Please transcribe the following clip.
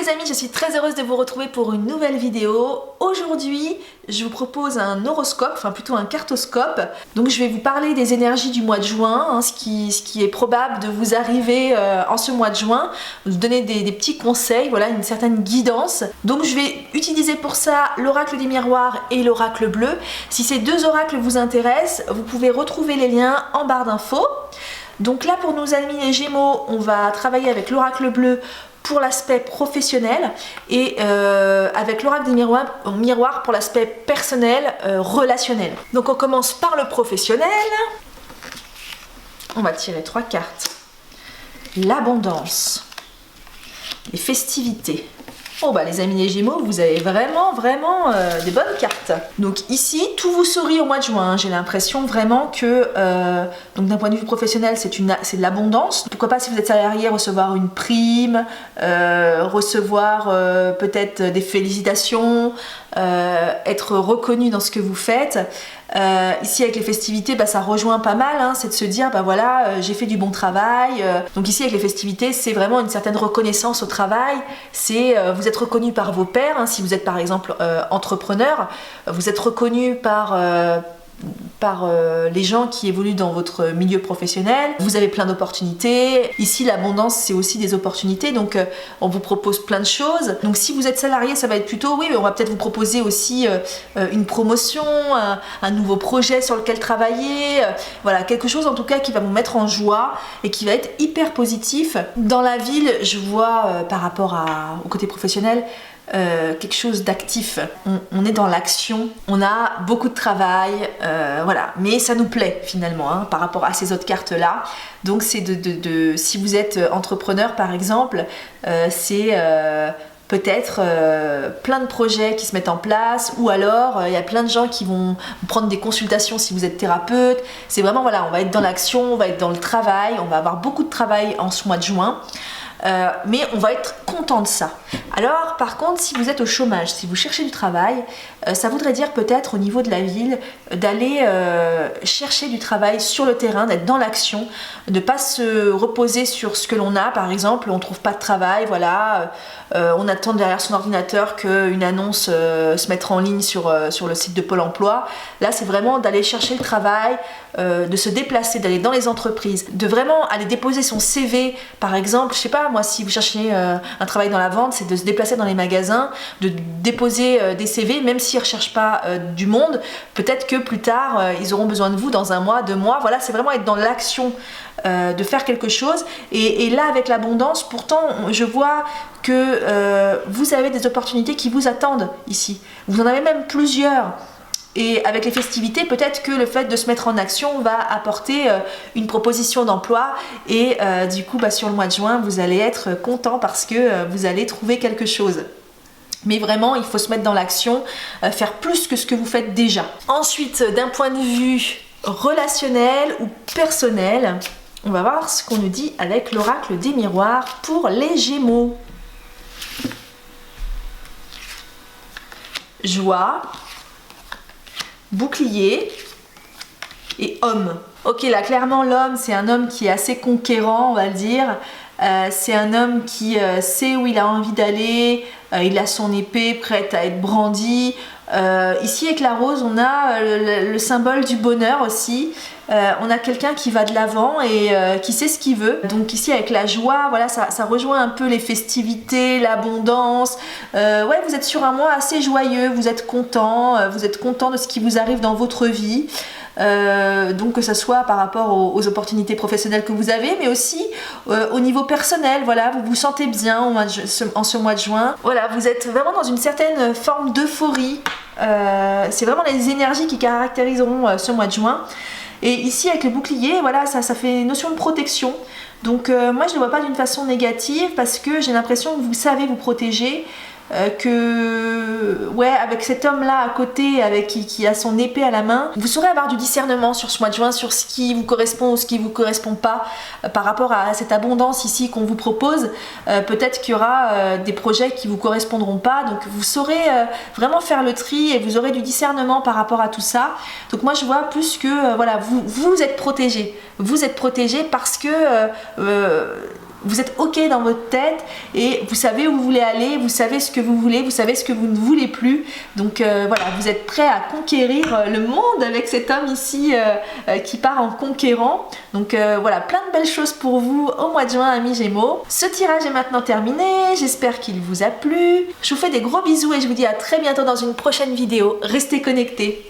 les amis, je suis très heureuse de vous retrouver pour une nouvelle vidéo. Aujourd'hui, je vous propose un horoscope, enfin plutôt un cartoscope. Donc je vais vous parler des énergies du mois de juin, ce qui est probable de vous arriver en ce mois de juin. Vous donner des petits conseils, voilà, une certaine guidance. Donc je vais utiliser pour ça l'oracle des miroirs et l'oracle bleu. Si ces deux oracles vous intéressent, vous pouvez retrouver les liens en barre d'infos. Donc là, pour nos amis les Gémeaux, on va travailler avec l'oracle bleu pour l'aspect professionnel et avec l'oracle des miroirs pour l'aspect personnel, relationnel. Donc on commence par le professionnel. On va tirer 3 cartes. L'abondance, les festivités. Oh bah les amis les Gémeaux, vous avez vraiment des bonnes cartes. Donc ici, tout vous sourit au mois de juin. J'ai l'impression vraiment que, donc d'un point de vue professionnel, c'est de l'abondance. Pourquoi pas si vous êtes salarié, recevoir une prime, recevoir peut-être des félicitations, être reconnu dans ce que vous faites. Ici avec les festivités, bah, ça rejoint pas mal, hein, c'est de se dire bah voilà, j'ai fait du bon travail. Donc ici avec les festivités, c'est vraiment une certaine reconnaissance au travail. C'est vous êtes reconnu par vos pairs, hein, si vous êtes par exemple entrepreneur, vous êtes reconnu par les gens qui évoluent dans votre milieu professionnel. Vous avez plein d'opportunités. Ici, l'abondance, c'est aussi des opportunités. Donc, on vous propose plein de choses. Donc, si vous êtes salarié, ça va être plutôt, oui, on va peut-être vous proposer aussi une promotion, un nouveau projet sur lequel travailler. Voilà, quelque chose en tout cas qui va vous mettre en joie et qui va être hyper positif. Dans la ville, je vois par rapport au côté professionnel, quelque chose d'actif. On est dans l'action, on a beaucoup de travail, voilà, mais ça nous plaît finalement hein, par rapport à ces autres cartes là. Donc c'est si vous êtes entrepreneur par exemple, c'est peut-être plein de projets qui se mettent en place, ou alors il y a plein de gens qui vont prendre des consultations si vous êtes thérapeute. C'est vraiment voilà, on va être dans l'action, on va être dans le travail, on va avoir beaucoup de travail en ce mois de juin. Mais on va être content de ça. Alors par contre, si vous êtes au chômage, si vous cherchez du travail, ça voudrait dire peut-être au niveau de la ville d'aller chercher du travail sur le terrain, d'être dans l'action, de ne pas se reposer sur ce que l'on a. Par exemple, on ne trouve pas de travail, voilà, on attend derrière son ordinateur qu'une annonce se mette en ligne sur le site de Pôle emploi. Là, c'est vraiment d'aller chercher le travail, de se déplacer, d'aller dans les entreprises, de vraiment aller déposer son CV. Par exemple, je sais pas, moi, si vous cherchez un travail dans la vente, c'est de se déplacer dans les magasins, de déposer des CV, même s'ils ne recherchent pas du monde. Peut-être que plus tard, ils auront besoin de vous dans 1 mois, 2 mois. Voilà, c'est vraiment être dans l'action, de faire quelque chose. Et là, avec l'abondance, pourtant, je vois que vous avez des opportunités qui vous attendent ici. Vous en avez même plusieurs. Et avec les festivités, peut-être que le fait de se mettre en action va apporter une proposition d'emploi et du coup sur le mois de juin vous allez être content parce que vous allez trouver quelque chose. Mais vraiment il faut se mettre dans l'action, faire plus que ce que vous faites déjà. Ensuite, d'un point de vue relationnel ou personnel, on va voir ce qu'on nous dit avec l'oracle des miroirs pour les Gémeaux. Joie, bouclier et homme. Ok, là clairement l'homme c'est un homme qui est assez conquérant, on va le dire. C'est un homme qui sait où il a envie d'aller, il a son épée prête à être brandie. Ici avec la rose on a le symbole du bonheur aussi. On a quelqu'un qui va de l'avant et qui sait ce qu'il veut. Donc ici avec la joie, voilà, ça rejoint un peu les festivités, l'abondance. Ouais, vous êtes sur un mois assez joyeux, vous êtes content de ce qui vous arrive dans votre vie. Donc que ce soit par rapport aux opportunités professionnelles que vous avez, mais aussi au niveau personnel, voilà, vous vous sentez bien en ce mois de juin. Voilà, vous êtes vraiment dans une certaine forme d'euphorie. C'est vraiment les énergies qui caractériseront ce mois de juin. Et ici avec le bouclier, voilà, ça fait une notion de protection. Donc moi je ne le vois pas d'une façon négative parce que j'ai l'impression que vous savez vous protéger. Que ouais, avec cet homme là à côté qui a son épée à la main, vous saurez avoir du discernement sur ce mois de juin, sur ce qui vous correspond ou ce qui vous correspond pas par rapport à cette abondance ici qu'on vous propose. Peut-être qu'il y aura des projets qui vous correspondront pas, donc vous saurez vraiment faire le tri et vous aurez du discernement par rapport à tout ça. Donc moi je vois plus que voilà, vous êtes protégés parce que Vous êtes ok dans votre tête et vous savez où vous voulez aller, vous savez ce que vous voulez, vous savez ce que vous ne voulez plus. Donc voilà, vous êtes prêt à conquérir le monde avec cet homme ici qui part en conquérant. Donc voilà, plein de belles choses pour vous au mois de juin, amis Gémeaux. Ce tirage est maintenant terminé, j'espère qu'il vous a plu. Je vous fais des gros bisous et je vous dis à très bientôt dans une prochaine vidéo. Restez connectés.